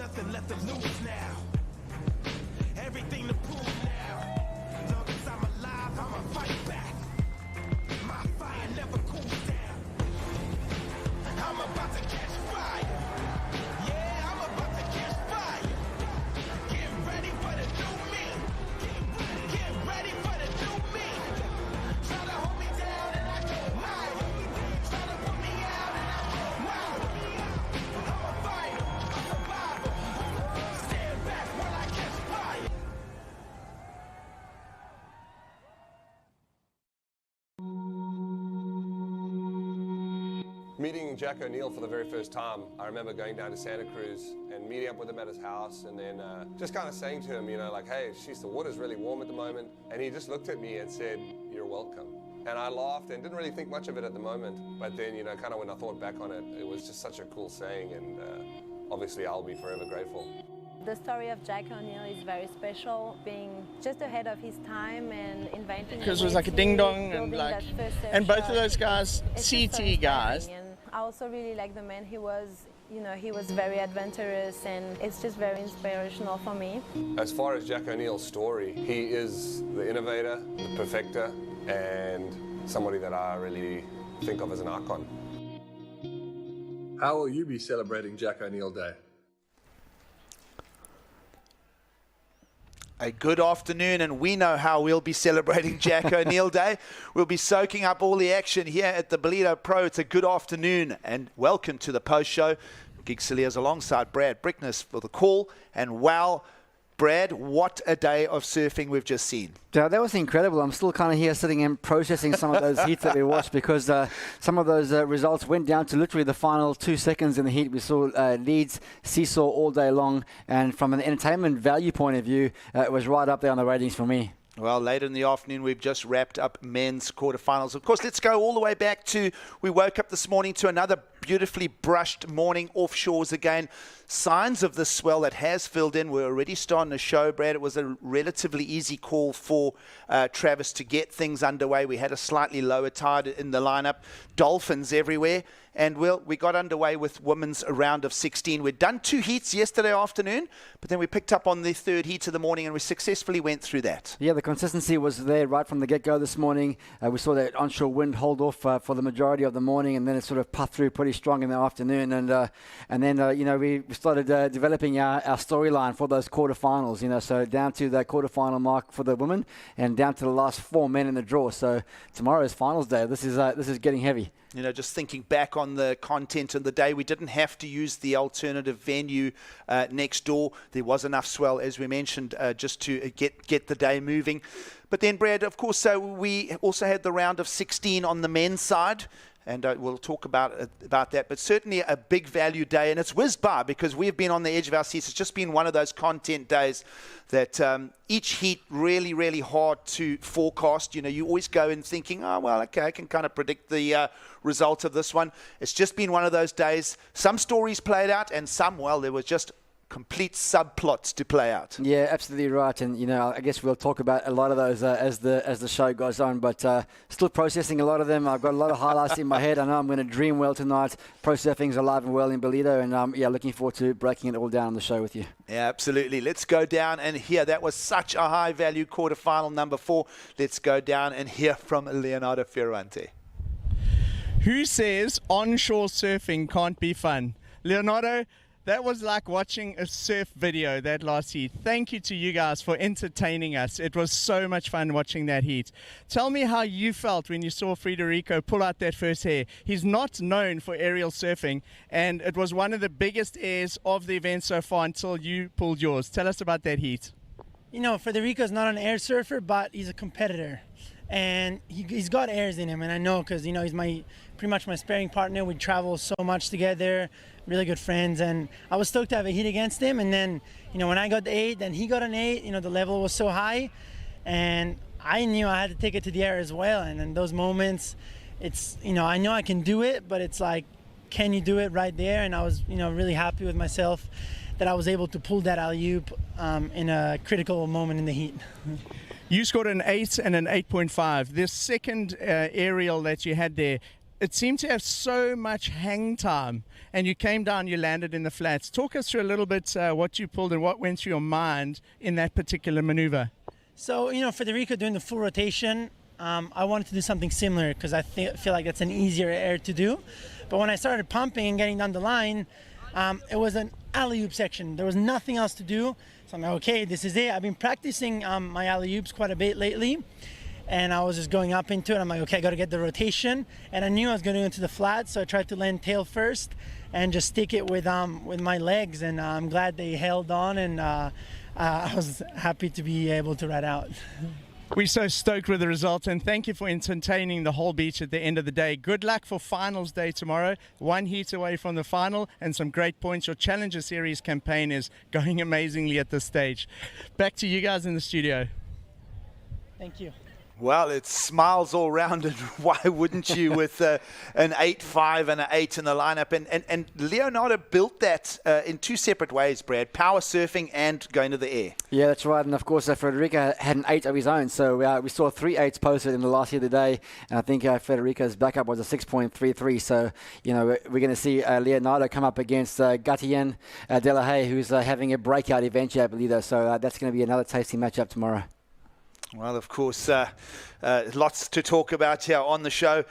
nothing left to lose now. Everything to prove now. Long as I'm alive, I'ma fight back. My fire never cools down. I'm about to catch fire. Yeah, I'm about to catch fire. Get ready for the new me. Get ready for the new me. Try to hold me down and I go higher. Try to put me out and I go wilder. I'm a fighter, a survivor. Stand back while I catch fire. Meeting Jack O'Neill for the very first time, I remember going down to Santa Cruz and meeting up with him at his house, and then just kind of saying to him, you know, like, hey, the water's really warm at the moment. And he just looked at me and said, you're welcome. And I laughed and didn't really think much of it at the moment. But then, you know, kind of when I thought back on it, it was just such a cool saying, and obviously I'll be forever grateful. The story of Jack O'Neill is very special, being just ahead of his time and inventing. Because it was like a ding dong and like, and both of those guys, CT guys. I also really like the man he was. You know, he was very adventurous, and it's just very inspirational for me. As far as Jack O'Neill's story, he is the innovator, the perfecter, and somebody that I really think of as an icon. How will you be celebrating Jack O'Neill Day? A good afternoon, and we know how we'll be celebrating Jack O'Neill Day. We'll be soaking up all the action here at the Ballito Pro. It's a good afternoon, and welcome to the post-show. Gig Cilliers alongside Brad Brickness for the call, and wow, Brad, what a day of surfing we've just seen. Yeah, that was incredible. I'm still kind of here sitting and processing some of those heats that we watched, because some of those results went down to literally the final 2 seconds in the heat. We saw leads seesaw all day long, and from an entertainment value point of view, it was right up there on the ratings for me. Well, later in the afternoon, we've just wrapped up men's quarterfinals. Of course, let's go all the way back to, we woke up this morning to another beautifully brushed morning offshores again. Signs of the swell that has filled in. We're already starting to show, Brad. It was a relatively easy call for Travis to get things underway. We had a slightly lower tide in the lineup. Dolphins everywhere. And we got underway with women's round of 16. We'd done 2 heats yesterday afternoon, but then we picked up on the 3rd heat of the morning, and we successfully went through that. Yeah, the consistency was there right from the get-go this morning. We saw that onshore wind hold off for the majority of the morning, and then it sort of puffed through pretty strong in the afternoon. And then you know, we started developing our storyline for those quarterfinals. You know, so down to the quarterfinal mark for the women, and down to the last 4 men in the draw. So tomorrow's finals day. This is getting heavy. You know, just thinking back on the content of the day, we didn't have to use the alternative venue next door. There was enough swell, as we mentioned, just to get the day moving. But then, Brad, of course, we also had the round of 16 on the men's side. And we'll talk about that. But certainly a big value day. And it's whizzed by, because we've been on the edge of our seats. It's just been one of those content days that each heat really, really hard to forecast. You know, you always go in thinking, oh, well, okay, I can kind of predict the result of this one. It's just been one of those days. Some stories played out, and some, well, there was just complete subplots to play out. Yeah, absolutely right. And, you know, I guess we'll talk about a lot of those as the show goes on, but still processing a lot of them. I've got a lot of highlights in my head. I know I'm going to dream well tonight. Pro surfing's alive and well in Ballito, and yeah, looking forward to breaking it all down on the show with you. Yeah, absolutely. Let's go down and hear. That was such a high value quarterfinal number 4. Let's go down and hear from Leonardo Fioravanti. Who says onshore surfing can't be fun? Leonardo, that was like watching a surf video, that last heat. Thank you to you guys for entertaining us. It was so much fun watching that heat. Tell me how you felt when you saw Frederico pull out that first air. He's not known for aerial surfing, and it was one of the biggest airs of the event so far until you pulled yours. Tell us about that heat. You know, Frederico's not an air surfer, but he's a competitor. And he's got airs in him, and I know, because, you know, he's pretty much my sparring partner. We travel so much together, really good friends, and I was stoked to have a hit against him. And then, you know, when I got the 8 and he got an 8, you know, the level was so high, and I knew I had to take it to the air as well. And in those moments, it's, you know, I know I can do it, but it's like, can you do it right there? And I was, you know, really happy with myself that I was able to pull that alley-oop in a critical moment in the heat. You scored an 8 and an 8.5. This second aerial that you had there, it seemed to have so much hang time, and you came down, you landed in the flats. Talk us through a little bit what you pulled and what went through your mind in that particular maneuver. So, Federico doing the full rotation, I wanted to do something similar because I feel like that's an easier air to do. But when I started pumping and getting down the line, it was an alley-oop section. There was nothing else to do. So I'm like, okay, this is it. I've been practicing my alley-oops quite a bit lately. And I was just going up into it. I'm like, okay, I got to get the rotation. And I knew I was going to go into the flat, so I tried to land tail first and just stick it with my legs. And I'm glad they held on, and I was happy to be able to ride out. We're so stoked with the result, and thank you for entertaining the whole beach at the end of the day. Good luck for finals day tomorrow. 1 heat away from the final and some great points. Your Challenger Series campaign is going amazingly at this stage. Back to you guys in the studio. Thank you. Well, it's smiles all round, and why wouldn't you with an 8.5 and an 8 in the lineup? And Leonardo built that in two separate ways, Brad, power surfing and going to the air. Yeah, that's right. And of course, Federico had an 8 of his own. So we saw 3 8s posted in the last year of the day. And I think Federico's backup was a 6.33. So, we're going to see Leonardo come up against Gatien De La Haye, who's having a breakout event here, Ballito. So that's going to be another tasty matchup tomorrow. Well, of course, lots to talk about here on the show.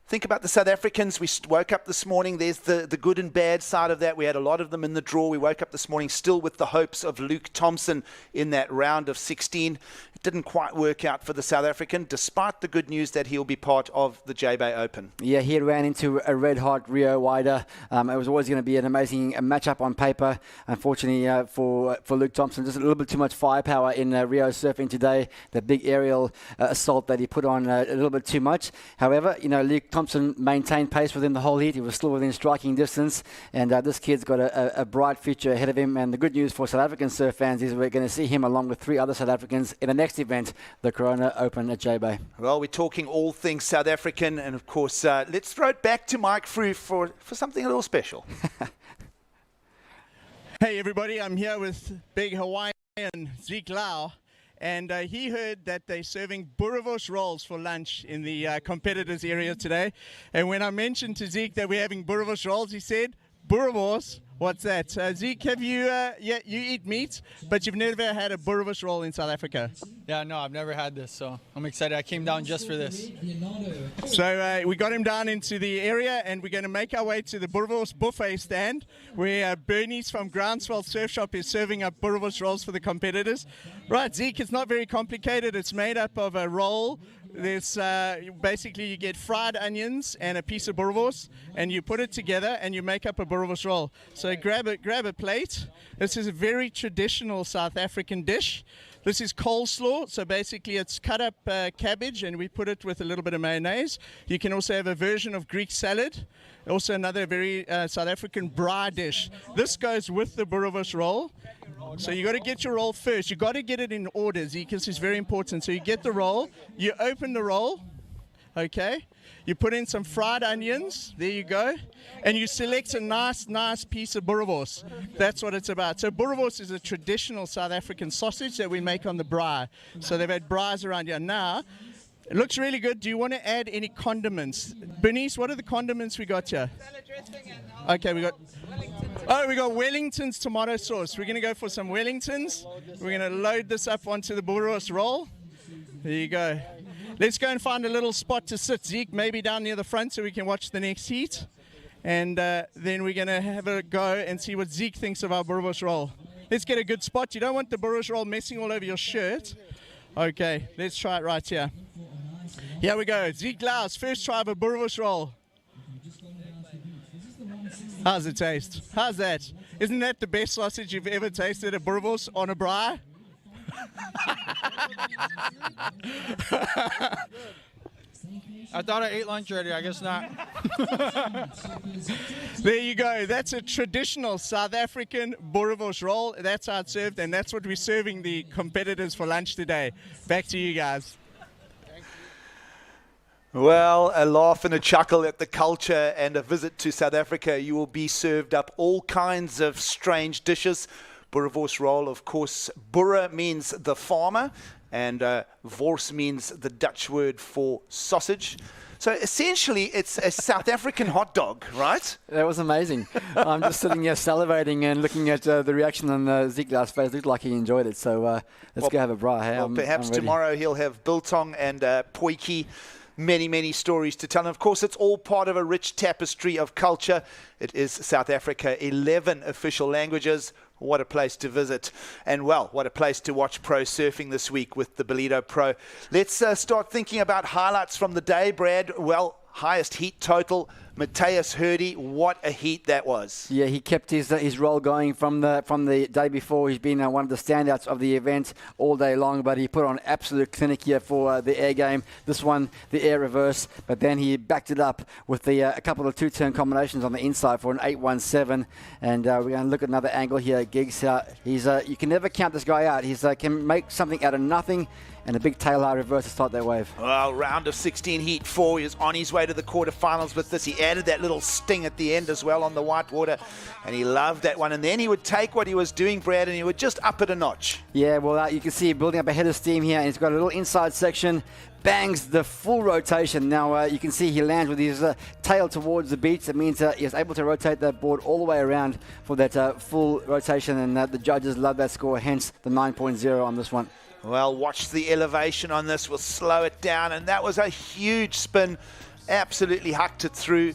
Think about the South Africans. We woke up this morning. There's the good and bad side of that. We had a lot of them in the draw. We woke up this morning still with the hopes of Luke Thompson in that round of 16. It didn't quite work out for the South African, despite the good news that he'll be part of the J-Bay Open. Yeah, he ran into a red-hot Rio Waida. It was always going to be an amazing matchup on paper. Unfortunately for Luke Thompson, just a little bit too much firepower in Rio surfing today. The big aerial assault that he put on a little bit too much. However, Luke Thompson maintained pace within the whole heat. He was still within striking distance, and this kid's got a bright future ahead of him. And the good news for South African surf fans is we're going to see him along with 3 other South Africans in the next event, the Corona Open at J-Bay. Well, we're talking all things South African, and of course, let's throw it back to Mike Frew for something a little special. Hey everybody, I'm here with big Hawaiian Zeke Lau. And he heard that they're serving boerewors rolls for lunch in the competitors area today. And when I mentioned to Zeke that we're having boerewors rolls, he said, boerewors? What's that? Zeke, have you, you eat meat, but you've never had a boerewors roll in South Africa? Yeah, no, I've never had this, so I'm excited. I came down just for this. So we got him down into the area, and we're going to make our way to the boerewors buffet stand, where Bernie's from Groundswell Surf Shop is serving up boerewors rolls for the competitors. Right, Zeke, it's not very complicated. It's made up of a roll. There's basically you get fried onions and a piece of boerewors, and you put it together and you make up a boerewors roll. So grab a plate. This is a very traditional South African dish. This is coleslaw, so basically it's cut up cabbage and we put it with a little bit of mayonnaise. You can also have a version of Greek salad, also another very South African braai dish. This goes with the boerewors roll. So you got to get your roll first. You got to get it in order, Zeke. This is very important. So you get the roll, you open the roll, okay? You put in some fried onions, there you go, and you select a nice piece of boerewors. That's what it's about. So boerewors is a traditional South African sausage that we make on the braai. So they've had braais around here. Now, it looks really good. Do you want to add any condiments? Bernice, what are the condiments we got here? Salad dressing and okay, we got Wellington. Oh, we got Wellington's tomato sauce. We're going to go for some Wellingtons. We're going to load this up onto the boerewors roll. There you go. Let's go and find a little spot to sit, Zeke, maybe down near the front so we can watch the next heat. And then we're going to have a go and see what Zeke thinks of our boerewors roll. Let's get a good spot. You don't want the boerewors roll messing all over your shirt. Okay, let's try it right here. Here we go. Zeke Lau's first try of a boerewors roll. How's it taste? How's that? Isn't that the best sausage you've ever tasted at boerewors on a braai? I thought I ate lunch already. I guess not. There you go. That's a traditional South African boerewors roll. That's how it's served, and that's what we're serving the competitors for lunch today. Back to you guys. Well, a laugh and a chuckle at the culture and a visit to South Africa. You will be served up all kinds of strange dishes. Boerewors roll, of course, boere means the farmer, and wors means the Dutch word for sausage. So essentially, it's a South African hot dog, right? That was amazing. I'm just sitting here salivating and looking at the reaction on Ziegler's face. Looked like he enjoyed it. So let's go have a braai. Hey, Well, perhaps I'm ready. tomorrow he'll have biltong and potjie. Many, many stories to tell. And of course, it's all part of a rich tapestry of culture. It is South Africa, 11 official languages. What a place to visit. And, well, what a place to watch pro surfing this week with the Ballito Pro. Let's start thinking about highlights from the day, Brad. Well, highest heat total. Matthias Hurdy, what a heat that was. Yeah, he kept his role going from the day before. He's been one of the standouts of the event all day long, but he put on absolute clinic here for the air game. This one, the air reverse, but then he backed it up with a couple of two-turn combinations on the inside for an 817. And we're going to look at another angle here. Giggs, you can never count this guy out. He can make something out of nothing. And a big tail high reverse to start that wave. Well, round of 16, heat 4. He was on his way to the quarterfinals with this. He added that little sting at the end as well on the white water, and he loved that one. And then he would take what he was doing, Brad, and he would just up it a notch. Yeah, well, you can see building up a head of steam here, and he's got a little inside section. Bangs the full rotation. Now you can see he lands with his tail towards the beach. That means he is able to rotate that board all the way around for that full rotation, and the judges love that score, hence the 9.0 on this one. Well, watch the elevation on this. We'll slow it down. And that was a huge spin. Absolutely hucked it through.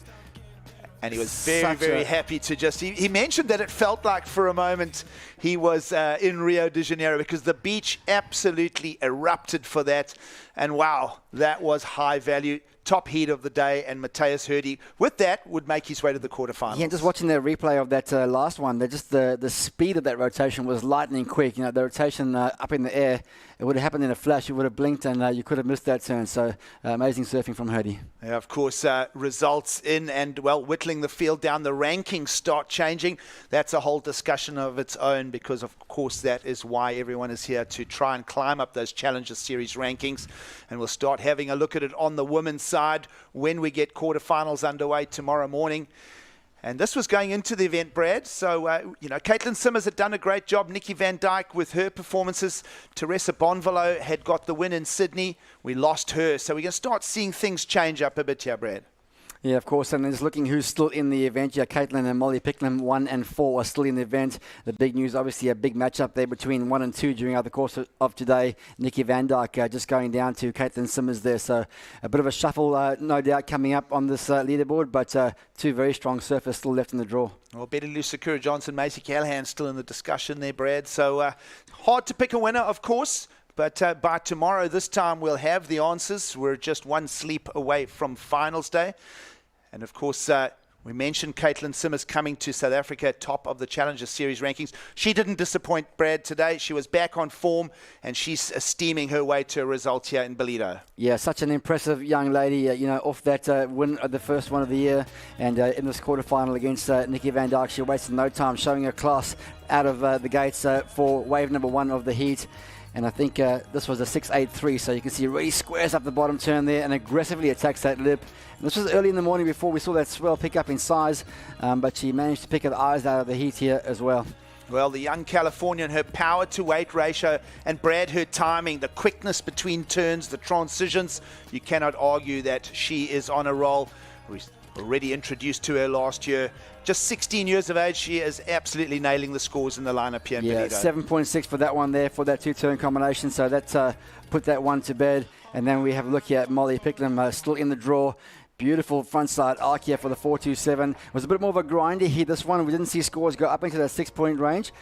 And he was very happy to just... He mentioned that it felt like for a moment he was in Rio de Janeiro because the beach absolutely erupted for that. And wow, that was high value. Top heat of the day, and Matthias Hurdy, with that, would make his way to the quarterfinals. Yeah, just watching the replay of that last one, the speed of that rotation was lightning quick. You know, the rotation up in the air, it would have happened in a flash. You would have blinked, and you could have missed that turn. So amazing surfing from Herdy. Yeah, of course, results in and, well, whittling the field down. The rankings start changing. That's a whole discussion of its own because, of course, that is why everyone is here to try and climb up those Challenger Series rankings. And we'll start having a look at it on the women's side when we get quarterfinals underway tomorrow morning. And this was going into the event, Brad. So, Caity Simmers had done a great job. Nikki Van Dijk with her performances. Teresa Bonvalot had got the win in Sydney. We lost her. So we're going to start seeing things change up a bit here, Brad. Yeah, of course, and just looking who's still in the event. Yeah, Caitlin and Molly Pickling, 1 and 4 are still in the event. The big news, obviously, a big matchup there between 1 and 2 during the course of today. Nikki Van Dijk just going down to Caity Simmers there. So a bit of a shuffle, no doubt, coming up on this leaderboard, but two very strong surfers still left in the draw. Well, Betty Lou Sakura Johnson, Macy Callahan still in the discussion there, Brad. So hard to pick a winner, of course. But by tomorrow, this time, we'll have the answers. We're just one sleep away from finals day. And, of course, we mentioned Caity Simmers coming to South Africa, top of the Challenger Series rankings. She didn't disappoint, Brad, today. She was back on form, and she's steaming her way to a result here in Ballito. Yeah, such an impressive young lady, off that win of the first one of the year. And in this quarterfinal against Nikki Van Dijk, she wasted no time showing her class out of the gates for wave number 1 of the heat. And I think this was a 6.83, so you can see really squares up the bottom turn there and aggressively attacks that lip. And this was early in the morning before we saw that swell pick up in size, but she managed to pick her eyes out of the heat here as well. Well, the young Californian, her power to weight ratio, and Brad, her timing, the quickness between turns, the transitions, you cannot argue that she is on a roll. We already introduced to her last year. Just 16 years of age, she is absolutely nailing the scores in the lineup here in Ballito. 7.6 for that one there for that two-turn combination. So that put that one to bed. And then we have a look here at Molly Pickling, still in the draw. Beautiful frontside arc here for the 427. It was a bit more of a grinder here, this one. We didn't see scores go up into that 6-point range.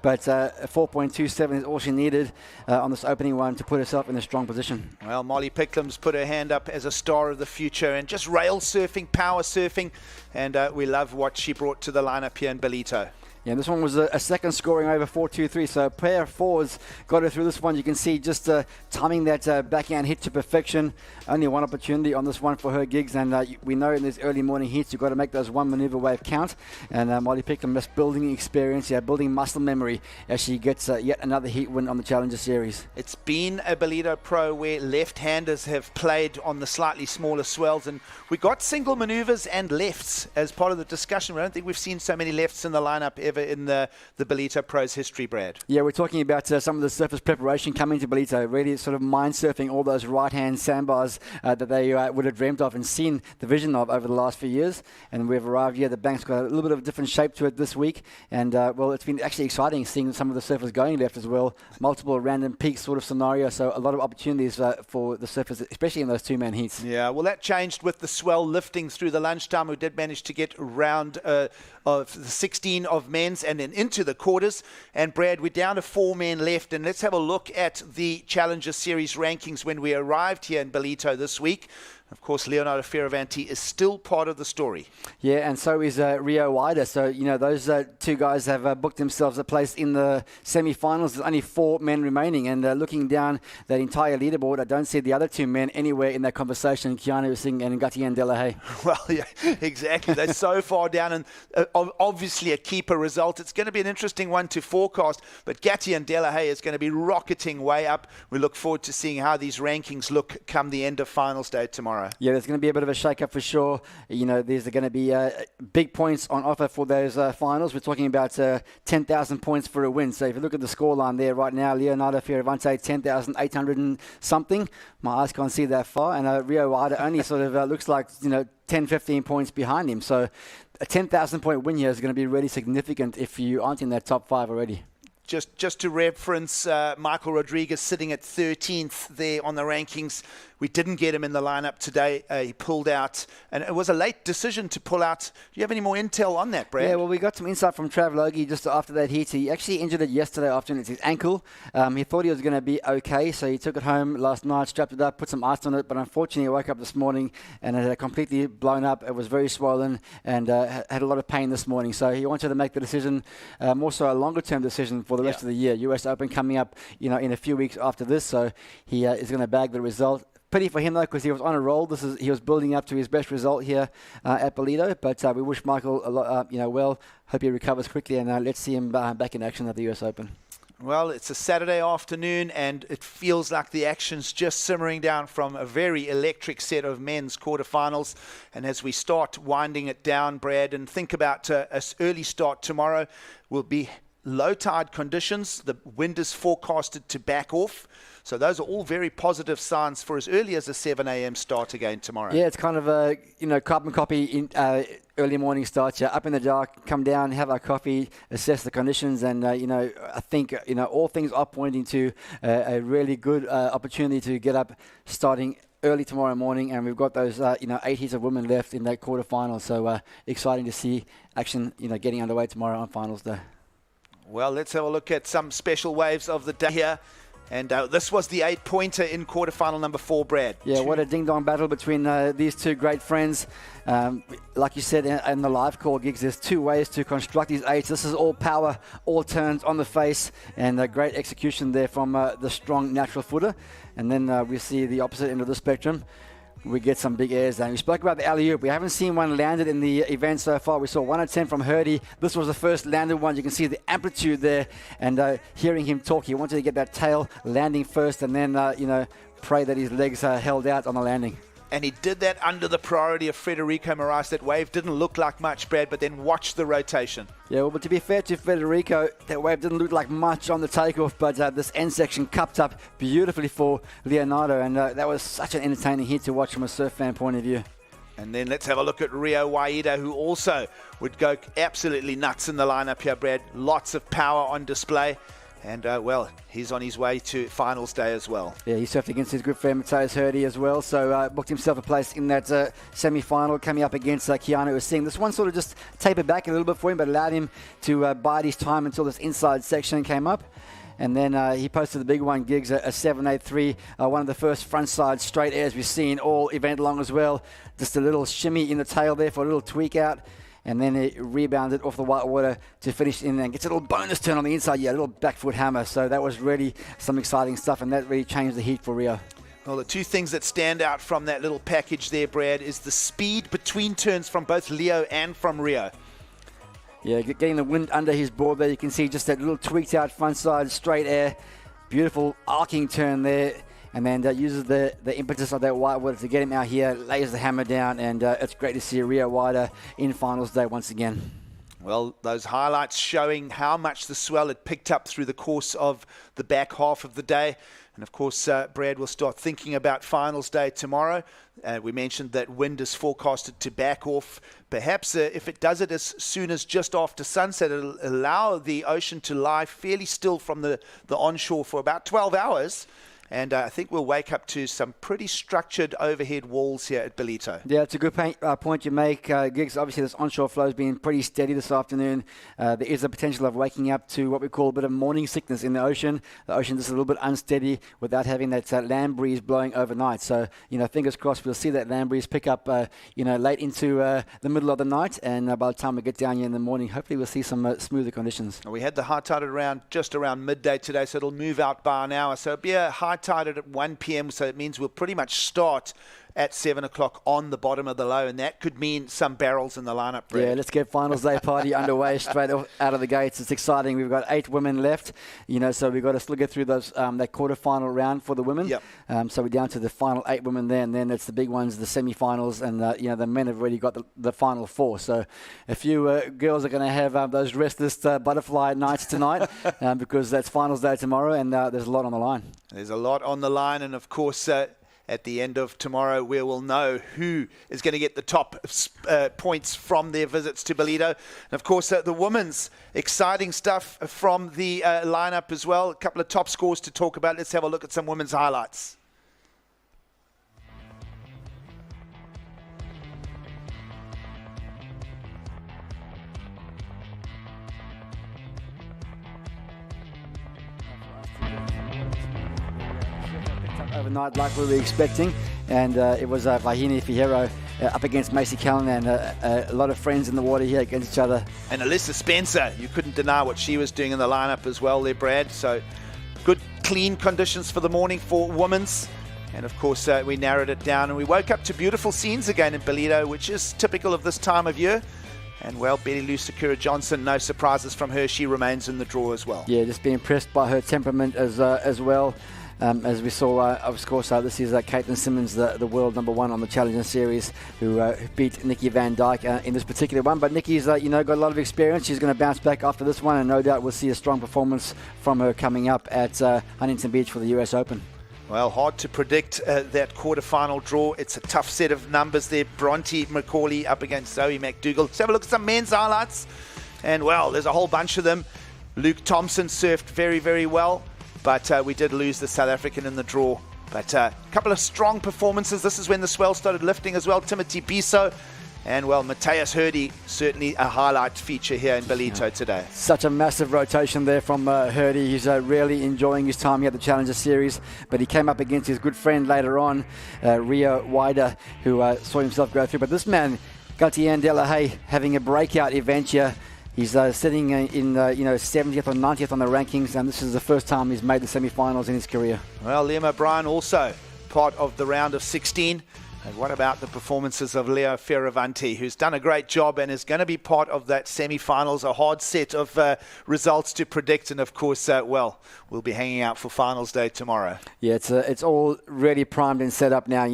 But 4.27 is all she needed on this opening one to put herself in a strong position. Well, Molly Pickling's put her hand up as a star of the future and just rail surfing, power surfing. And we love what she brought to the lineup here in Ballito. Yeah, this one was a second scoring over 4.23, so a pair of fours got her through this one. You can see just timing that backhand hit to perfection. Only one opportunity on this one for her gigs, and we know in these early morning heats you've got to make those one maneuver wave count. And Molly Pickling just building experience, building muscle memory as she gets yet another heat win on the Challenger Series. It's been a Ballito Pro where left-handers have played on the slightly smaller swells, and we got single maneuvers and lefts as part of the discussion. I don't think we've seen so many lefts in the lineup ever ever in the Ballito Pro's history, Brad. Yeah, we're talking about some of the surface preparation coming to Ballito, really sort of mind surfing all those right-hand sandbars that they would have dreamt of and seen the vision of over the last few years. And we've arrived here. The bank's got a little bit of a different shape to it this week. And, well, it's been actually exciting seeing some of the surfers going left as well. Multiple random peaks sort of scenario. So a lot of opportunities for the surfers, especially in those two-man heats. Yeah, well, that changed with the swell lifting through the lunchtime. We did manage to get round of the 16 of men's and then into the quarters. And Brad, we're down to 4 men left. And let's have a look at the Challenger Series rankings when we arrived here in Ballito this week. Of course, Leonardo Fioravanti is still part of the story. Yeah, and so is Reo Waida. So, you know, those two guys have booked themselves a place in the semi-finals. There's only 4 men remaining. And looking down that entire leaderboard, I don't see the other 2 men anywhere in that conversation, Keanu Singh and Gatien Delahaye. Well, yeah, exactly. They're so far down, and obviously a keeper result. It's going to be an interesting one to forecast, but Gatien Delahaye is going to be rocketing way up. We look forward to seeing how these rankings look come the end of finals day tomorrow. Yeah, there's going to be a bit of a shake-up for sure. You know, there's going to be big points on offer for those finals. We're talking about 10,000 points for a win. So if you look at the scoreline there right now, Leonardo Fioravanti, 10,800 and something. My eyes can't see that far. And Reo Waida only sort of looks like, 10, 15 points behind him. So a 10,000 point win here is going to be really significant if you aren't in that top 5 already. Just to reference, Michael Rodriguez sitting at 13th there on the rankings. We didn't get him in the lineup today. He pulled out, and it was a late decision to pull out. Do you have any more intel on that, Brad? Yeah, well, we got some insight from Trav Logie just after that heat. He actually injured it yesterday afternoon. It's his ankle. He thought he was going to be okay, so he took it home last night, strapped it up, put some ice on it, but unfortunately he woke up this morning and it had completely blown up. It was very swollen and had a lot of pain this morning. So he wanted to make the decision, more so a longer-term decision for the rest of the year. US Open coming up, in a few weeks after this, so he is going to bag the result. Pity for him, though, because he was on a roll. He was building up to his best result here at Ballito. But we wish Michael a lot, well. Hope he recovers quickly, and let's see him back in action at the US Open. Well, it's a Saturday afternoon, and it feels like the action's just simmering down from a very electric set of men's quarterfinals. And as we start winding it down, Brad, and think about an early start tomorrow, will be low tide conditions. The wind is forecasted to back off. So those are all very positive signs for as early as a 7 a.m. start again tomorrow. Yeah, it's kind of a, carbon copy in early morning start. Yeah, up in the dark, come down, have our coffee, assess the conditions. And, I think, all things are pointing to a really good opportunity to get up starting early tomorrow morning. And we've got those, 8 heats of women left in that quarterfinal. So exciting to see action, getting underway tomorrow on finals day. Well, let's have a look at some special waves of the day here. And this was the 8-pointer in quarterfinal number 4, Brad. Yeah, what a ding-dong battle between these two great friends. Like you said in the live call gigs, there's 2 ways to construct these 8s. This is all power, all turns on the face, and a great execution there from the strong natural footer. And then we see the opposite end of the spectrum. We get some big airs down. We spoke about the alley-oop. We haven't seen one landed in the event so far. We saw 1 attempt from Herdy. This was the first landed one. You can see the amplitude there. And hearing him talk, he wanted to get that tail landing first and then, pray that his legs are held out on the landing. And he did that under the priority of Federico Moraes. That wave didn't look like much, Brad, but then watch the rotation. Yeah, well, but to be fair to Federico, that wave didn't look like much on the takeoff, but this end section cupped up beautifully for Leonardo, and that was such an entertaining hit to watch from a surf fan point of view. And then let's have a look at Rio Guayido, who also would go absolutely nuts in the lineup here, Brad. Lots of power on display. And, he's on his way to finals day as well. Yeah, he surfed against his good friend Matthias Hurdy as well. So booked himself a place in that semi-final coming up against Keanu Singh. This one sort of just tapered back a little bit for him, but allowed him to bide his time until this inside section came up. And then he posted the big one, gigs, a 783, one of the first frontside straight airs we've seen all event long as well. Just a little shimmy in the tail there for a little tweak out. And then it rebounded off the white water to finish in and gets a little bonus turn on the inside. Yeah, a little back foot hammer. So that was really some exciting stuff, and that really changed the heat for Rio. Well, the 2 things that stand out from that little package there, Brad, is the speed between turns from both Leo and from Rio. Yeah, getting the wind under his board there. You can see just that little tweaked out front side straight air. Beautiful arcing turn there. And then uses the impetus of that white water to get him out here, lays the hammer down, and it's great to see Rio Waida in finals day once again. Well, those highlights showing how much the swell had picked up through the course of the back half of the day. And of course, Brad will start thinking about finals day tomorrow. We mentioned that wind is forecasted to back off. Perhaps if it does it as soon as just after sunset, it'll allow the ocean to lie fairly still from the onshore for about 12 hours. And I think we'll wake up to some pretty structured overhead walls here at Ballito. Yeah, it's a good point you make, Giggs. Obviously, this onshore flow has been pretty steady this afternoon. There is a potential of waking up to what we call a bit of morning sickness in the ocean. The ocean is a little bit unsteady without having that land breeze blowing overnight. So, fingers crossed we'll see that land breeze pick up, late into the middle of the night. And by the time we get down here in the morning, hopefully we'll see some smoother conditions. We had the high tide just around midday today, so it'll move out by an hour. So it'll be a high tide at 1 p.m. So it means we'll pretty much start at 7 o'clock on the bottom of the low, and that could mean some barrels in the lineup, Brad. Yeah, let's get finals day party underway straight out of the gates. It's exciting. We've got 8 women left, so we've got to still get through those that quarterfinal round for the women. Yep. So we're down to the final 8 women there, and then it's the big ones, the semi-finals, and the men have already got the final 4. So a few girls are going to have those restless butterfly nights tonight because that's finals day tomorrow, and there's a lot on the line. There's a lot on the line, and of course, at the end of tomorrow, we will know who is going to get the top points from their visits to Ballito. And of course, the women's exciting stuff from the lineup as well. A couple of top scores to talk about. Let's have a look at some women's highlights. Overnight, like we were expecting, and it was Vahini Fihero up against Macy Callan, and a lot of friends in the water here against each other. And Alyssa Spencer, you couldn't deny what she was doing in the lineup as well there, Brad. So good, clean conditions for the morning for women's. And of course, we narrowed it down, and we woke up to beautiful scenes again in Ballito, which is typical of this time of year. And well, Betty Lou Sakura Johnson, no surprises from her. She remains in the draw as well. Yeah, just be impressed by her temperament as well. As we saw, of course, this is Caity Simmers, the world #1 on the Challenger Series, who beat Nikki Van Dijk in this particular one. But Nikki's, got a lot of experience. She's going to bounce back after this one, and no doubt we'll see a strong performance from her coming up at Huntington Beach for the US Open. Well, hard to predict that quarterfinal draw. It's a tough set of numbers there. Bronte McCauley up against Zoe McDougall. Let's have a look at some men's highlights. And, well, there's a whole bunch of them. Luke Thompson surfed very, very well. But we did lose the South African in the draw. But a couple of strong performances. This is when the swell started lifting as well. Timothy Biso and, well, Matthias Hurdy, certainly a highlight feature here in Ballito today. Such a massive rotation there from Herdy. He's really enjoying his time here at the Challenger Series. But he came up against his good friend later on, Reo Waida, who saw himself go through. But this man, Gatien Delahaye, having a breakout event here. He's sitting in 70th or 90th on the rankings, and this is the first time he's made the semi-finals in his career. Well, Liam O'Brien also part of the round of 16. And what about the performances of Leo Fioravanti, who's done a great job and is going to be part of that semi-finals, a hard set of results to predict. And, of course, we'll be hanging out for finals day tomorrow. Yeah, it's all really primed and set up now.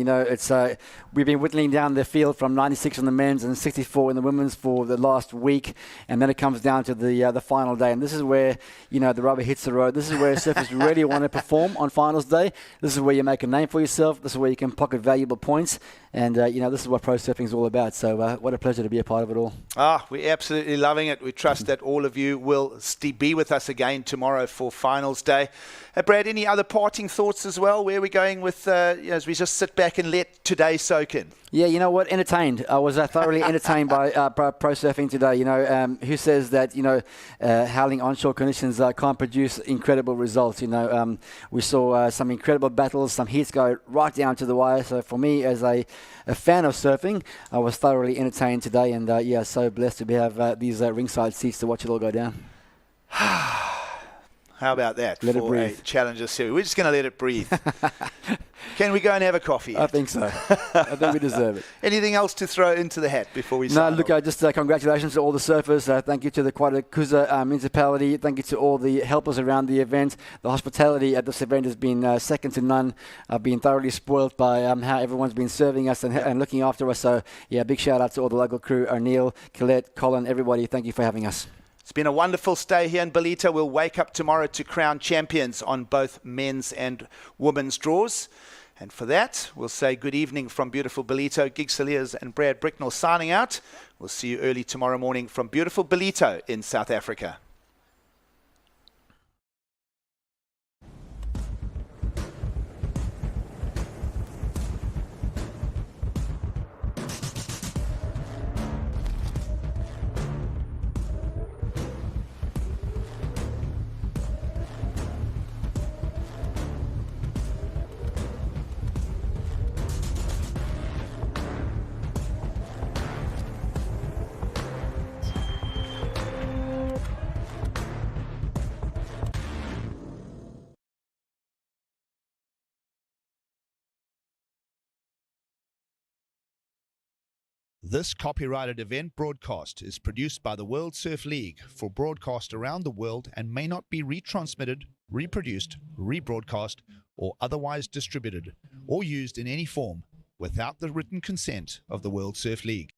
We've been whittling down the field from 96 on the men's and 64 in the women's for the last week. And then it comes down to the final day. And this is where, the rubber hits the road. This is where surfers really want to perform on finals day. This is where you make a name for yourself. This is where you can pocket valuable points. And, this is what pro surfing is all about. So what a pleasure to be a part of it all. We're absolutely loving it. We trust that all of you will be with us again tomorrow for finals day. Brad, any other parting thoughts as well? Where are we going with, as we just sit back and let today soak in? Yeah, you know what? Entertained. I was thoroughly entertained by pro surfing today. Who says that, howling onshore conditions can't produce incredible results? We saw some incredible battles, some heats go right down to the wire. So for me, as a fan of surfing, I was thoroughly entertained today. And, so blessed to have these ringside seats to watch it all go down. How about that? Let it breathe. A Challenger Series. We're just going to let it breathe. Can we go and have a coffee? I think so. I think we deserve it. Anything else to throw into the hat before we No, sign look, off? just congratulations to all the surfers. Thank you to the Quaitakuza municipality. Thank you to all the helpers around the event. The hospitality at this event has been second to none. I've been thoroughly spoiled by how everyone's been serving us and looking after us. So, yeah, big shout out to all the local crew, O'Neill, Colette, Colin, everybody. Thank you for having us. It's been a wonderful stay here in Ballito. We'll wake up tomorrow to crown champions on both men's and women's draws. And for that, we'll say good evening from beautiful Ballito. Gig Saliers and Brad Bricknell signing out. We'll see you early tomorrow morning from beautiful Ballito in South Africa. This copyrighted event broadcast is produced by the World Surf League for broadcast around the world and may not be retransmitted, reproduced, rebroadcast, or otherwise distributed or used in any form without the written consent of the World Surf League.